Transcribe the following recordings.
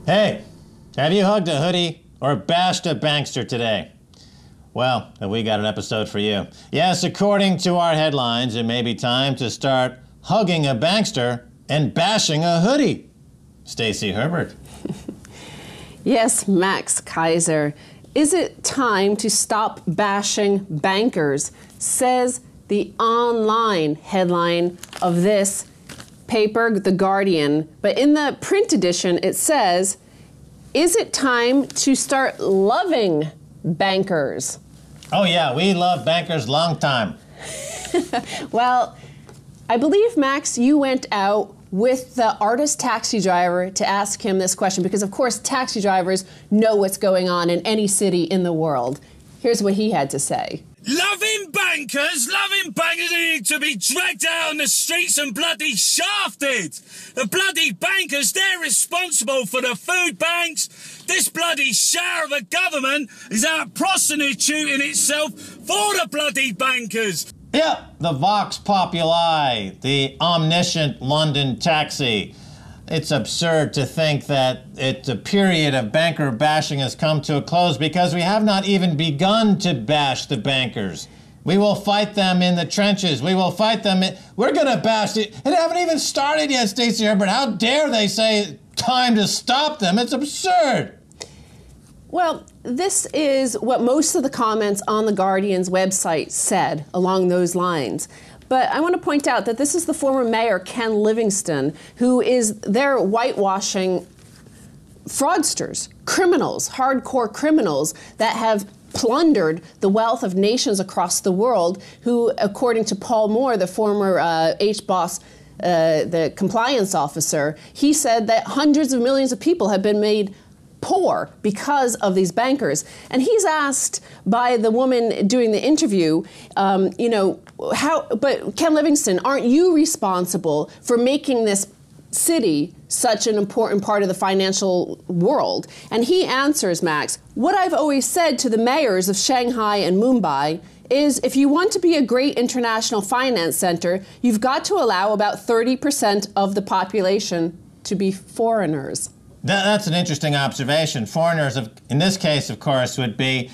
Hey, have you hugged a hoodie or bashed a bankster today? Well, we got an episode for you. Yes, according to our headlines, it may be time to start hugging a bankster and bashing a hoodie. Stacey Herbert. Yes, Max Keiser. Is it time to stop bashing bankers? Says the online headline of this paper, The Guardian. But in the print edition, it says, is it time to start loving bankers? Oh yeah, we love bankers long time. Well, I believe, Max, you went out with the artist taxi driver to ask him this question, because of course taxi drivers know what's going on in any city in the world. Here's what he had to say. Loving bankers need to be dragged out on the streets and bloody shafted. The bloody bankers, they're responsible for the food banks. This bloody shower of a government is out prostituting itself for the bloody bankers. Yep, the Vox Populi, the omniscient London taxi. It's absurd to think that the period of banker bashing has come to a close because we have not even begun to bash the bankers. We will fight them in the trenches. We will fight them. We're going to bash it. It haven't even started yet, Stacey Herbert. How dare they say time to stop them? It's absurd. Well, this is what most of the comments on the Guardian's website said along those lines. But I want to point out that this is the former mayor, Ken Livingstone, who is there whitewashing fraudsters, criminals, hardcore criminals that have plundered the wealth of nations across the world, who, according to Paul Moore, the former HBOS, the compliance officer, he said that hundreds of millions of people have been made poor because of these bankers. And he's asked by the woman doing the interview, but Ken Livingstone, aren't you responsible for making this city such an important part of the financial world? And he answers, Max, what I've always said to the mayors of Shanghai and Mumbai is if you want to be a great international finance center, you've got to allow about 30% of the population to be foreigners. That's an interesting observation. Foreigners, in this case, of course, would be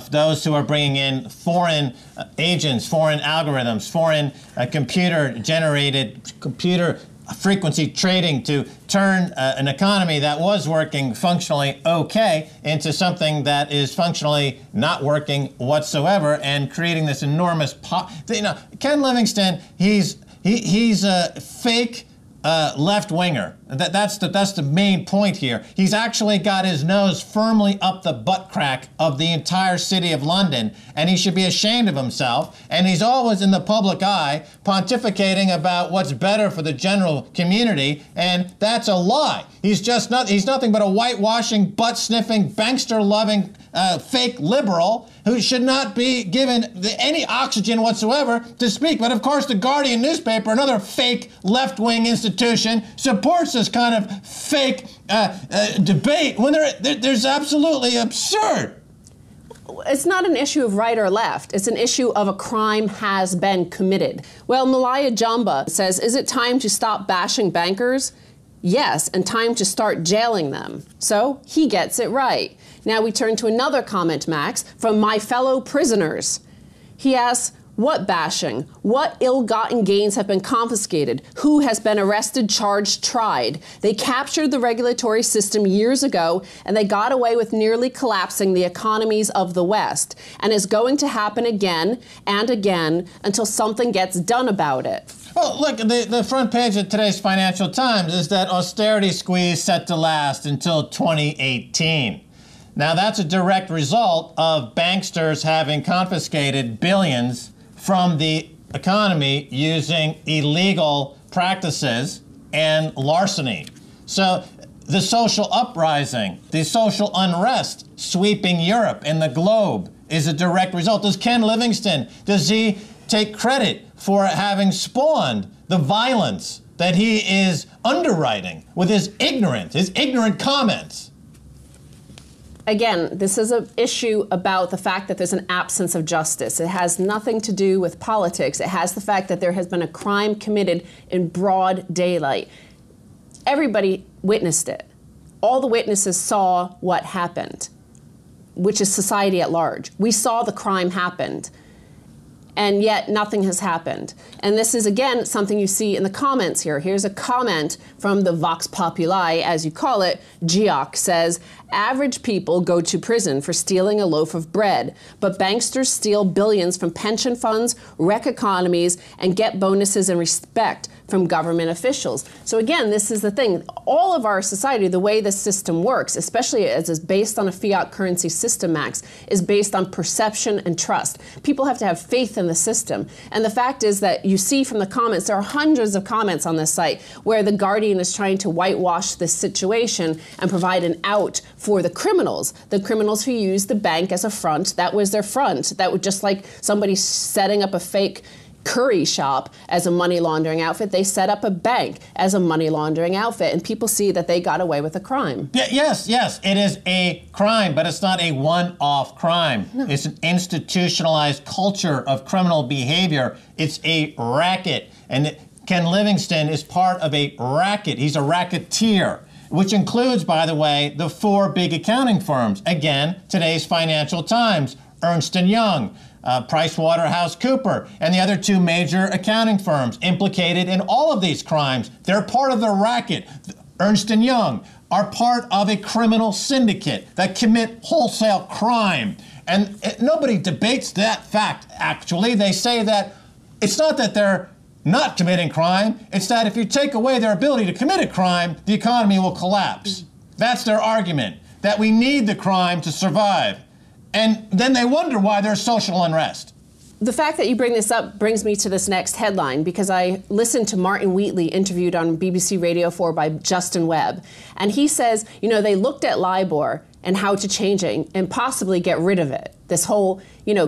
those who are bringing in foreign agents, foreign algorithms, foreign computer-generated, computer frequency trading to turn an economy that was working functionally okay into something that is functionally not working whatsoever, and creating this enormous Ken Livingstone, he's a fake left-winger. That's the main point here. He's actually got his nose firmly up the butt crack of the entire city of London, and he should be ashamed of himself. And he's always in the public eye pontificating about what's better for the general community, and that's a lie. He's nothing but a whitewashing, butt-sniffing, bankster-loving fake liberal who should not be given any oxygen whatsoever to speak. But of course, the Guardian newspaper, another fake left-wing institution, supports this kind of fake debate when there's absolutely absurd. It's not an issue of right or left. It's an issue of a crime has been committed. Well, Malaya Jamba says, is it time to stop bashing bankers? Yes, and time to start jailing them. So he gets it right. Now we turn to another comment, Max, from my fellow prisoners. He asks, what bashing? What ill-gotten gains have been confiscated? Who has been arrested, charged, tried? They captured the regulatory system years ago, and they got away with nearly collapsing the economies of the West. And it's going to happen again and again until something gets done about it. Well, look, the front page of today's Financial Times is that austerity squeeze set to last until 2018. Now, that's a direct result of banksters having confiscated billions from the economy using illegal practices and larceny. So the social uprising, the social unrest sweeping Europe and the globe is a direct result. Does Ken Livingstone, does he take credit for having spawned the violence that he is underwriting with his ignorant comments? Again, this is an issue about the fact that there's an absence of justice. It has nothing to do with politics. It has the fact that there has been a crime committed in broad daylight. Everybody witnessed it. all the witnesses saw what happened, which is society at large. We saw the crime happened, and yet nothing has happened. And this is, again, something you see in the comments here. Here's a comment from the Vox Populi, as you call it. Geoc says, average people go to prison for stealing a loaf of bread, but banksters steal billions from pension funds, wreck economies, and get bonuses and respect from government officials. So again, this is the thing. All of our society, the way the system works, especially as is based on a fiat currency system, Max, is based on perception and trust. People have to have faith in the system. And the fact is that you see from the comments, there are hundreds of comments on this site where the Guardian is trying to whitewash this situation and provide an out for the criminals who use the bank as a front. That was their front. That was just like somebody setting up a fake curry shop as a money laundering outfit. They set up a bank as a money laundering outfit, and people see that they got away with a crime. Yes, it is a crime, but it's not a one-off crime. No. It's an institutionalized culture of criminal behavior. It's a racket, and Ken Livingston is part of a racket. He's a racketeer, which includes, by the way, the 4 big accounting firms. Again, today's Financial Times, Ernst & Young, PricewaterhouseCoopers, and the other 2 major accounting firms implicated in all of these crimes. They're part of the racket. Ernst & Young are part of a criminal syndicate that commit wholesale crime. And nobody debates that fact, actually. They say that it's not that they're not committing crime, it's that if you take away their ability to commit a crime, the economy will collapse. That's their argument, that we need the crime to survive. And then they wonder why there's social unrest. The fact that you bring this up brings me to this next headline, because I listened to Martin Wheatley interviewed on BBC Radio 4 by Justin Webb. And he says, you know, they looked at LIBOR and how to change it and possibly get rid of it. This whole,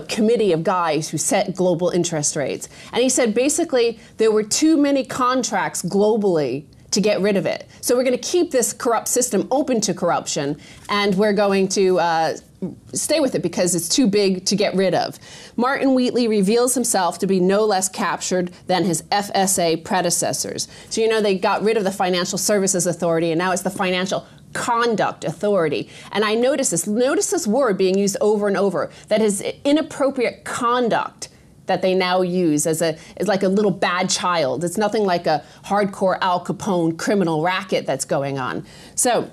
committee of guys who set global interest rates. And he said, basically, there were too many contracts globally to get rid of it. So we're going to keep this corrupt system open to corruption, and we're going to stay with it because it's too big to get rid of. Martin Wheatley reveals himself to be no less captured than his FSA predecessors. So, they got rid of the Financial Services Authority, and now it's the Financial Conduct Authority. And I notice this word being used over and over, that is inappropriate conduct that they now use as like a little bad child. It's nothing like a hardcore Al Capone criminal racket that's going on. So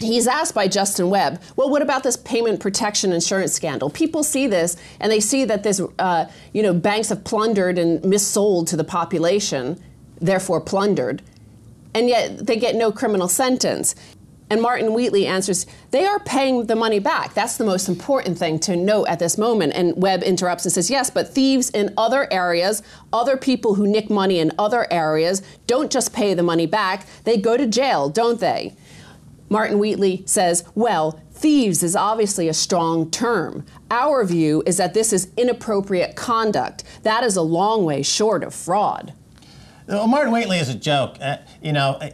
he's asked by Justin Webb, well, what about this payment protection insurance scandal? People see this and they see that this, banks have plundered and missold to the population, therefore plundered, and yet they get no criminal sentence. And Martin Wheatley answers, they are paying the money back. That's the most important thing to note at this moment. And Webb interrupts and says, yes, but thieves in other areas, other people who nick money in other areas, don't just pay the money back. They go to jail, don't they? Martin Wheatley says, well, thieves is obviously a strong term. Our view is that this is inappropriate conduct. That is a long way short of fraud. Well, Martin Wheatley is a joke.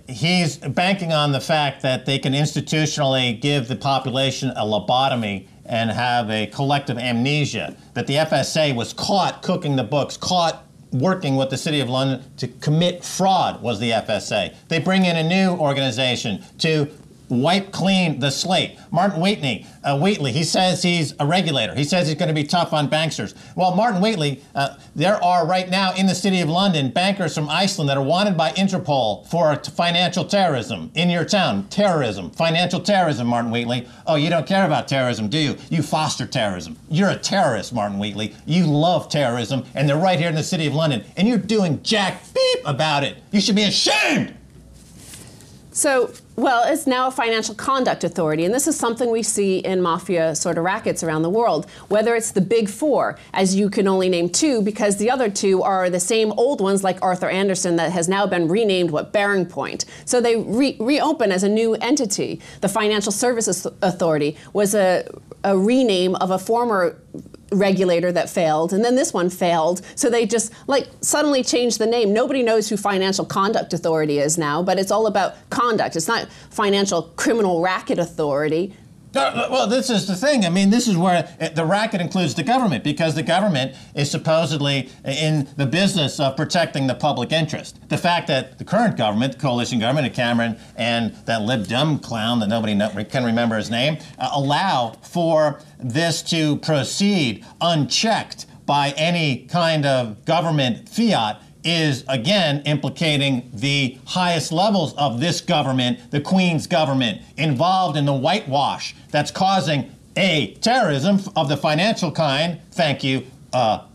He's banking on the fact that they can institutionally give the population a lobotomy and have a collective amnesia, that the FSA was caught cooking the books, caught working with the City of London to commit fraud, was the FSA. They bring in a new organization to wipe clean the slate. Martin Wheatley, he says he's a regulator. He says he's going to be tough on banksters. Well, Martin Wheatley, there are right now in the City of London bankers from Iceland that are wanted by Interpol for financial terrorism in your town. Terrorism, financial terrorism, Martin Wheatley. Oh, you don't care about terrorism, do you? You foster terrorism. You're a terrorist, Martin Wheatley. You love terrorism, and they're right here in the City of London, and you're doing jack beep about it. You should be ashamed. So, well, it's now a Financial Conduct Authority, and this is something we see in mafia sort of rackets around the world, whether it's the big 4, as you can only name 2 because the other 2 are the same old ones like Arthur Andersen that has now been renamed, Bearing Point. So they reopen as a new entity. The Financial Services Authority was a rename of a former regulator that failed, and then this one failed, so they just suddenly changed the name. Nobody knows who Financial Conduct Authority is now, but it's all about conduct. It's not Financial Criminal Racket Authority. Well, this is the thing. I mean, this is where the racket includes the government, because the government is supposedly in the business of protecting the public interest. The fact that the current government, the coalition government of Cameron and that Lib Dem clown that nobody can remember his name, allow for this to proceed unchecked by any kind of government fiat is, again, implicating the highest levels of this government, the Queen's government, involved in the whitewash that's causing, terrorism of the financial kind, thank you,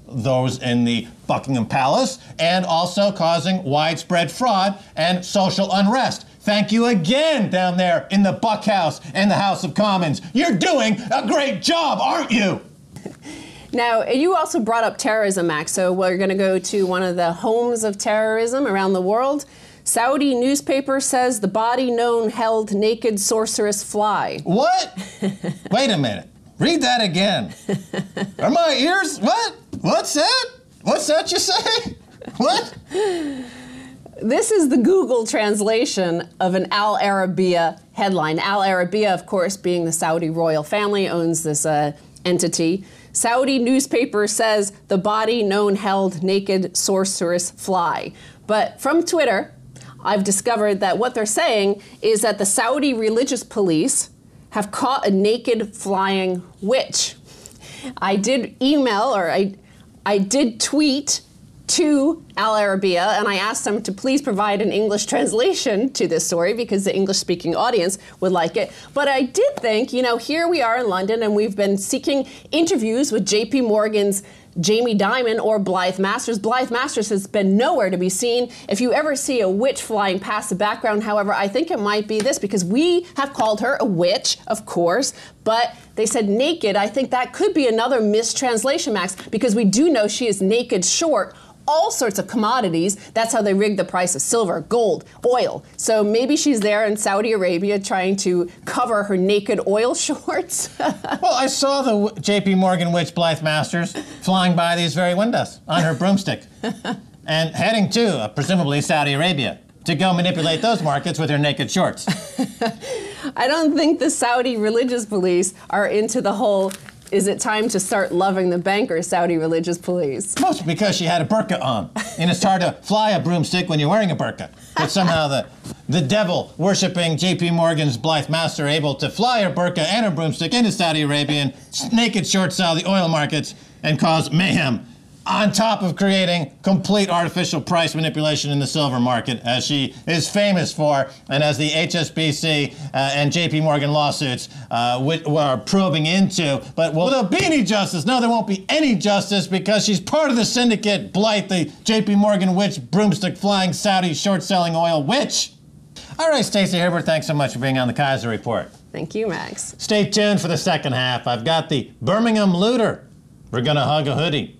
those in the Buckingham Palace, and also causing widespread fraud and social unrest. Thank you again down there in the Buck House and the House of Commons. You're doing a great job, aren't you? Now, you also brought up terrorism, Max, so we're going to go to one of the homes of terrorism around the world. Saudi newspaper says the body known held naked sorceress fly. What? Wait a minute. Read that again. Are my ears? What? What's that? What's that you say? What? This is the Google translation of an Al Arabiya headline. Al Arabiya, of course, being the Saudi royal family, owns this entity. Saudi newspaper says the body known held naked sorceress fly. But from Twitter, I've discovered that what they're saying is that the Saudi religious police have caught a naked flying witch. I did email, or I did tweet to Al Arabiya, and I asked them to please provide an English translation to this story because the English-speaking audience would like it. But I did think, you know, here we are in London, and we've been seeking interviews with J.P. Morgan's Jamie Dimon or Blythe Masters. Blythe Masters has been nowhere to be seen. If you ever see a witch flying past the background, however, I think it might be this, because we have called her a witch, of course, but they said naked. I think that could be another mistranslation, Max, because we do know she is naked short all sorts of commodities. That's how they rig the price of silver, gold, oil. So maybe she's there in Saudi Arabia trying to cover her naked oil shorts. Well, I saw the J.P. Morgan witch Blythe Masters flying by these very windows on her broomstick and heading to, presumably, Saudi Arabia to go manipulate those markets with her naked shorts. I don't think the Saudi religious police are into the whole is it time to start loving the banker, Saudi religious police? Mostly because she had a burqa on. And it's hard to fly a broomstick when you're wearing a burqa. But somehow the devil worshipping J.P. Morgan's Blythe Master able to fly her burqa and her broomstick into Saudi Arabia and naked short sell the oil markets and cause mayhem, on top of creating complete artificial price manipulation in the silver market, as she is famous for, and as the HSBC and JP Morgan lawsuits are probing into. But will there be any justice? No, there won't be any justice because she's part of the syndicate, Blythe, the JP Morgan witch, broomstick flying Saudi short-selling oil witch. All right, Stacey Herbert, thanks so much for being on the Keiser Report. Thank you, Max. Stay tuned for the second half. I've got the Birmingham looter. We're going to hug a hoodie.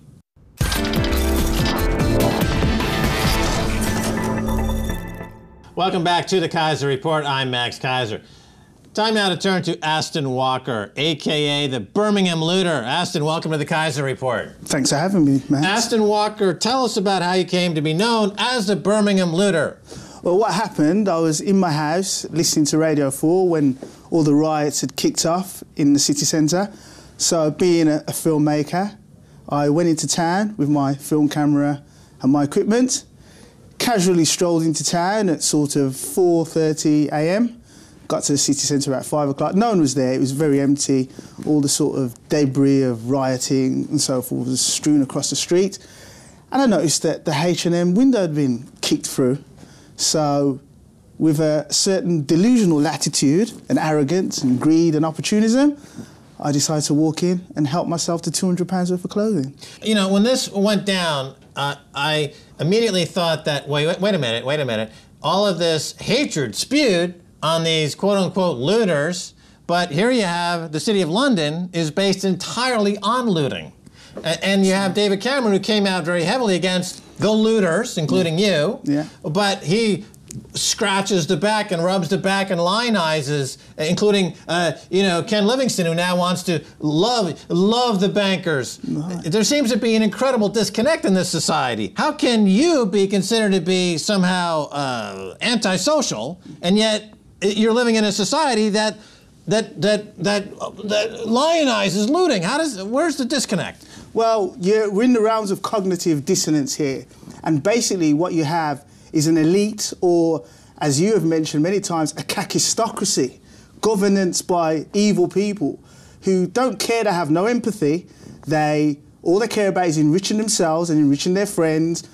Welcome back to the Keiser Report. I'm Max Keiser. Time now to turn to Aston Walker, a.k.a. the Birmingham looter. Aston, welcome to the Keiser Report. Thanks for having me, Max. Aston Walker, tell us about how you came to be known as the Birmingham looter. Well, what happened, I was in my house listening to Radio 4 when all the riots had kicked off in the city centre. So being a filmmaker, I went into town with my film camera and my equipment, casually strolled into town at sort of 4:30 a.m. Got to the city centre about 5 o'clock. No one was there. It was very empty. All the sort of debris of rioting and so forth was strewn across the street. And I noticed that the H&M window had been kicked through. So with a certain delusional attitude and arrogance and greed and opportunism, I decided to walk in and help myself to £200 worth of clothing. You know, when this went down, I immediately thought that, wait a minute. All of this hatred spewed on these quote-unquote looters, but here you have the City of London is based entirely on looting. And you have David Cameron, who came out very heavily against the looters, including you, but he scratches the back and rubs the back and lionizes, including, Ken Livingston, who now wants to love the bankers. There seems to be an incredible disconnect in this society. How can you be considered to be somehow antisocial, and yet you're living in a society that lionizes looting. Where's the disconnect? Well, we're in the realms of cognitive dissonance here. And basically what you have is an elite, or, as you have mentioned many times, a kakistocracy, governance by evil people who don't care, to have no empathy. All they care about is enriching themselves and enriching their friends.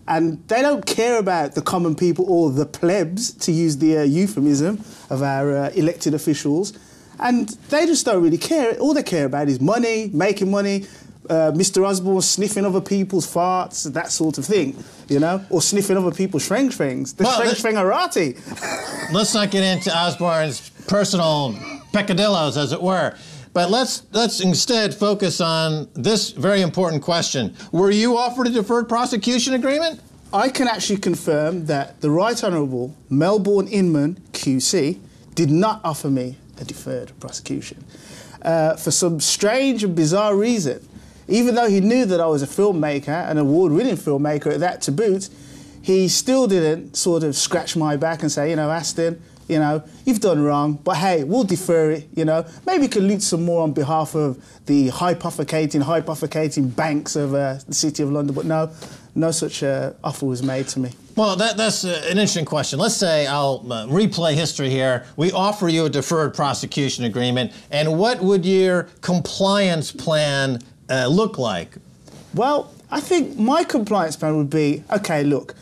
And they don't care about the common people or the plebs, to use the euphemism of our elected officials. And they just don't really care. All they care about is money, making money, Mr. Osborne sniffing other people's farts, that sort of thing, you know, or sniffing other people's shreng-shrengs, the shreng-shrengarati. Let's not get into Osborne's personal peccadillos, as it were. But let's instead focus on this very important question. Were you offered a deferred prosecution agreement? I can actually confirm that the Right Honourable Melbourne Inman QC did not offer me a deferred prosecution. For some strange and bizarre reason, even though he knew that I was a filmmaker, an award-winning filmmaker at that to boot, he still didn't sort of scratch my back and say, you know, Aston, you know, you've done wrong, but hey, we'll defer it, you know. Maybe we can loot some more on behalf of the hypothecating banks of the City of London, but no such offer was made to me. Well, that's an interesting question. Let's say I'll replay history here. We offer you a deferred prosecution agreement, and what would your compliance plan look like? Well, I think my compliance plan would be, okay, look,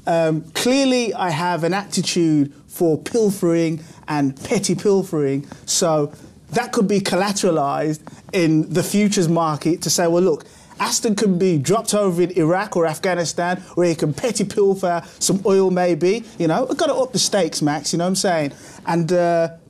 clearly I have an aptitude for pilfering and petty pilfering, so that could be collateralized in the futures market to say, well, look, Aston can be dropped over in Iraq or Afghanistan, where he can petty pilfer some oil maybe, you know. I've got to up the stakes, Max, you know what I'm saying? And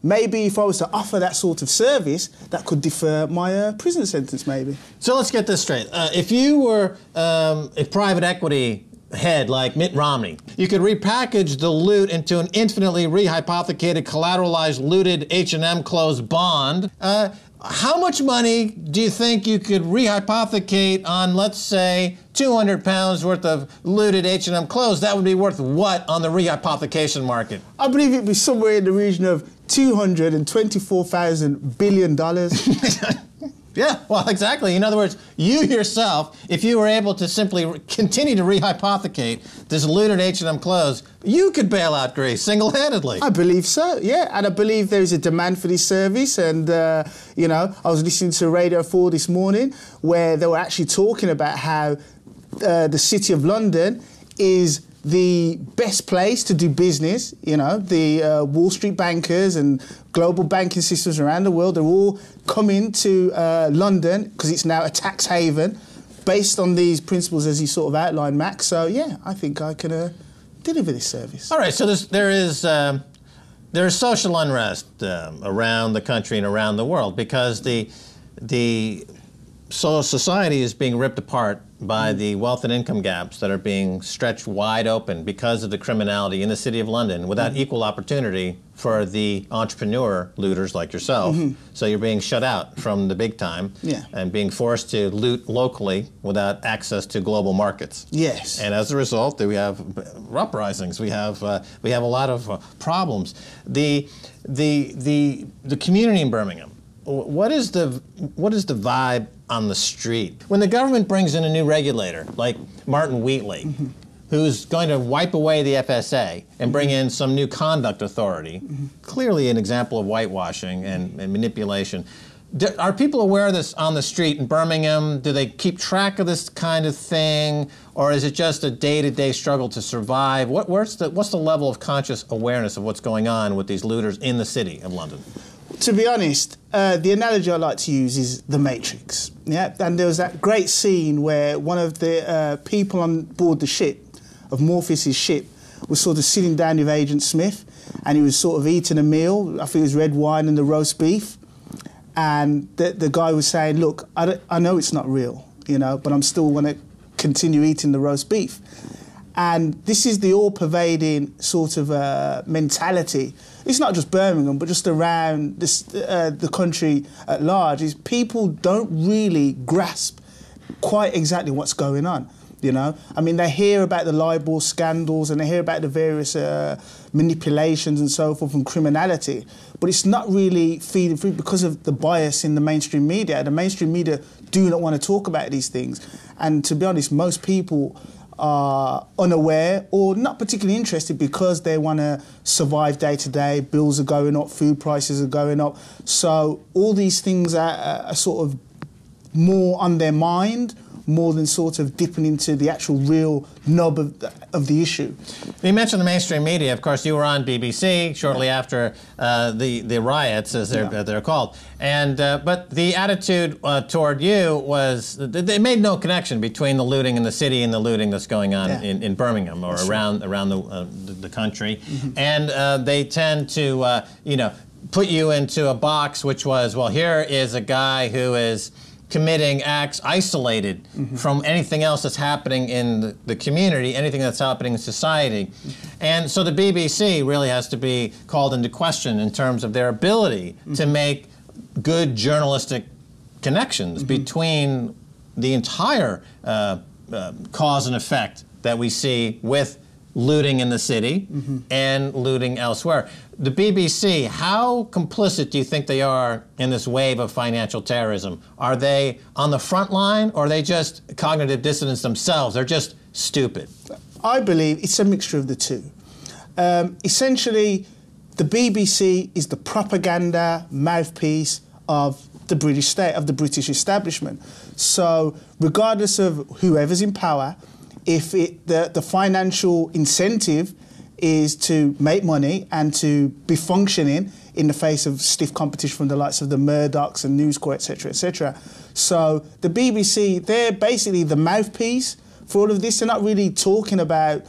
maybe if I was to offer that sort of service, that could defer my prison sentence maybe. So let's get this straight. If you were a private equity head like Mitt Romney, you could repackage the loot into an infinitely rehypothecated, collateralized, looted H&M clothes bond. How much money do you think you could rehypothecate on, let's say, 200 pounds worth of looted H&M clothes? That would be worth what on the rehypothecation market? I believe it'd be somewhere in the region of $224,000 billion. Yeah, well, exactly. In other words, you yourself, if you were able to simply continue to rehypothecate this looted H&M clothes, you could bail out Greece single-handedly. I believe so, yeah. And I believe there is a demand for this service. And, you know, I was listening to Radio 4 this morning where they were actually talking about how the City of London is the best place to do business. You know, the Wall Street bankers and global banking systems around the world are all coming to London because it's now a tax haven based on these principles as you sort of outlined, Max. So, yeah, I think I can deliver this service. All right, so there is social unrest around the country and around the world because the society is being ripped apart by the wealth and income gaps that are being stretched wide open because of the criminality in the City of London without equal opportunity for the entrepreneur looters like yourself. So you're being shut out from the big time and being forced to loot locally without access to global markets. Yes. And as a result, we have uprisings. We have a lot of problems. The community in Birmingham. What is the vibe on the street? When the government brings in a new regulator, like Martin Wheatley, who's going to wipe away the FSA and bring in some new conduct authority, clearly an example of whitewashing and manipulation. Are people aware of this on the street in Birmingham? Do they keep track of this kind of thing? Or is it just a day-to-day struggle to survive? What's the level of conscious awareness of what's going on with these looters in the City of London? To be honest, the analogy I like to use is The Matrix. Yeah, and there was that great scene where one of the people on board the ship, of Morpheus' ship, was sort of sitting down with Agent Smith, and he was sort of eating a meal. I think it was red wine and the roast beef. And the guy was saying, look, I know it's not real, you know, but I'm still going to continue eating the roast beef. And this is the all-pervading sort of mentality. It's not just Birmingham, but just around this, the country at large, is people don't really grasp quite exactly what's going on. You know, I mean, they hear about the LIBOR scandals and they hear about the various manipulations and so forth and criminality, but it's not really feeding through because of the bias in the mainstream media. The mainstream media do not want to talk about these things. And to be honest, most people are unaware or not particularly interested because they want to survive day to day. Bills are going up, food prices are going up. So all these things are sort of more on their mind, more than sort of dipping into the actual real nub of the issue. You mentioned the mainstream media. Of course, you were on BBC shortly after the riots, as they're called. And but the attitude toward you was they made no connection between the looting in the city and the looting that's going on in Birmingham or around the country. Mm-hmm. And they tend to put you into a box which was, well, here is a guy who is committing acts isolated from anything else that's happening in the community, anything that's happening in society. And so the BBC really has to be called into question in terms of their ability to make good journalistic connections between the entire cause and effect that we see with looting in the city and looting elsewhere. The BBC, how complicit do you think they are in this wave of financial terrorism? Are they on the front line, or are they just cognitive dissonance themselves? They're just stupid. I believe it's a mixture of the two. Essentially, the BBC is the propaganda mouthpiece of the British state, of the British establishment. So regardless of whoever's in power, if the financial incentive is to make money and to be functioning in the face of stiff competition from the likes of the Murdochs and News Corp, etc., etc. So the BBC, they're basically the mouthpiece for all of this. They're not really talking about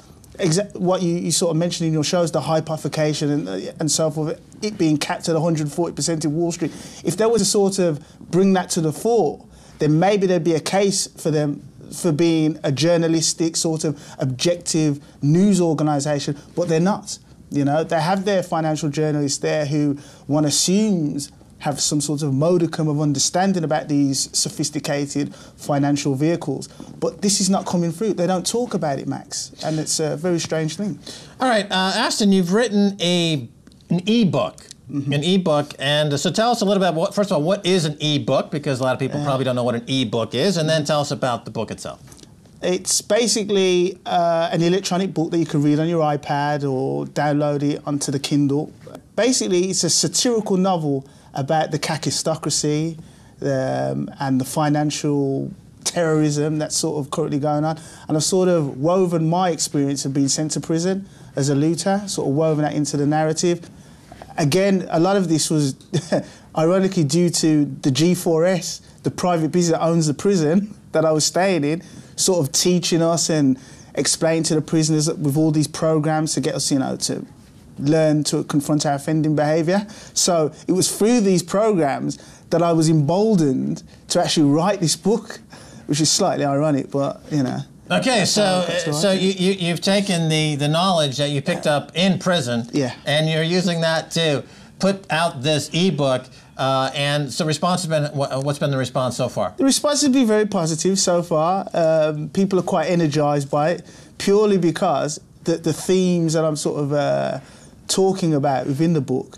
what you sort of mentioned in your shows, the hypothecation and so forth, it being capped at 140% in Wall Street. If they were to sort of bring that to the fore, then maybe there'd be a case for them for being a journalistic, sort of objective news organisation, but they're not. You know, they have their financial journalists there who one assumes have some sort of modicum of understanding about these sophisticated financial vehicles. But this is not coming through. They don't talk about it, Max, and it's a very strange thing. All right, Aston, you've written an e-book. An e-book, and so tell us a little bit about, first of all, what is an e-book, because a lot of people probably don't know what an e-book is, and then tell us about the book itself. It's basically an electronic book that you can read on your iPad or download it onto the Kindle. Basically, it's a satirical novel about the kakistocracy and the financial terrorism that's sort of currently going on. And I've sort of woven my experience of being sent to prison as a looter, sort of woven that into the narrative. Again, a lot of this was ironically due to the G4S, the private business that owns the prison that I was staying in, sort of teaching us and explaining to the prisoners with all these programs to get us, to learn to confront our offending behaviour. So it was through these programs that I was emboldened to actually write this book, which is slightly ironic, but, Okay, so you've taken the knowledge that you picked up in prison, and you're using that to put out this e-book. And so, what's been the response so far? The response has been very positive so far. People are quite energised by it, purely because the themes that I'm sort of talking about within the book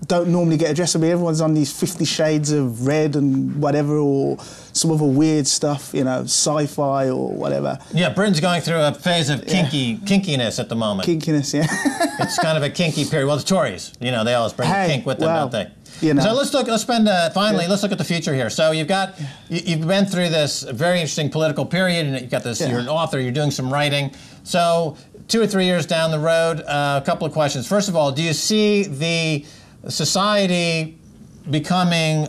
don't normally get addressed. I mean, everyone's on these 50 Shades of Red and whatever, or some other weird stuff, sci-fi or whatever. Yeah, Britain's going through a phase of kinkiness at the moment. Kinkiness, yeah. It's kind of a kinky period. Well, the Tories, they always bring the kink with them, don't they? So let's look at the future here. So you've been through this very interesting political period, and you've got this, you're an author, you're doing some writing. So 2 or 3 years down the road, a couple of questions. First of all, do you see the society becoming,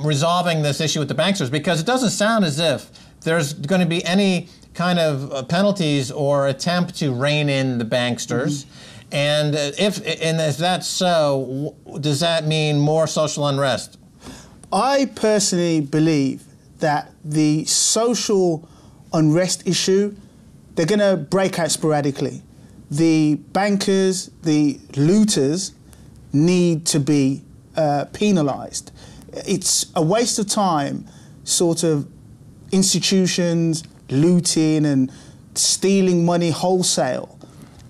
resolving this issue with the banksters? Because it doesn't sound as if there's going to be any kind of penalties or attempt to rein in the banksters. And if that's so, does that mean more social unrest? I personally believe that the social unrest issue, they're going to break out sporadically. The bankers, the looters, need to be penalised. It's a waste of time, sort of institutions, looting and stealing money wholesale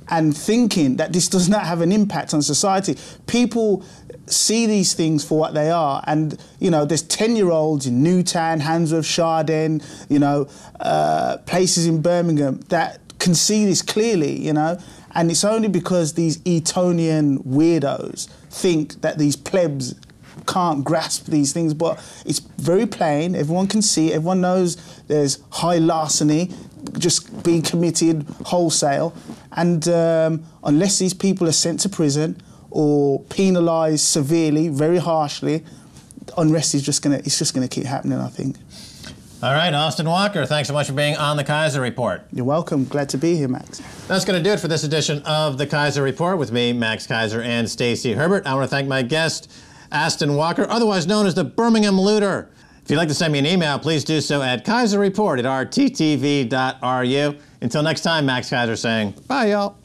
and thinking that this does not have an impact on society. People see these things for what they are, and you know, there's 10-year-olds in Newtown, Handsworth, Chardin, you know, places in Birmingham that can see this clearly, you know, and it's only because these Etonian weirdos think that these plebs can't grasp these things, but it's very plain, everyone can see it, everyone knows there's high larceny just being committed wholesale, and unless these people are sent to prison or penalised severely, very harshly, unrest is just gonna keep happening, I think. All right, Austin Walker, thanks so much for being on the Keiser Report. You're welcome. Glad to be here, Max. That's going to do it for this edition of the Keiser Report with me, Max Keiser, and Stacey Herbert. I want to thank my guest, Austin Walker, otherwise known as the Birmingham Looter. If you'd like to send me an email, please do so at keiserreport@rttv.ru. Until next time, Max Keiser saying, bye, y'all.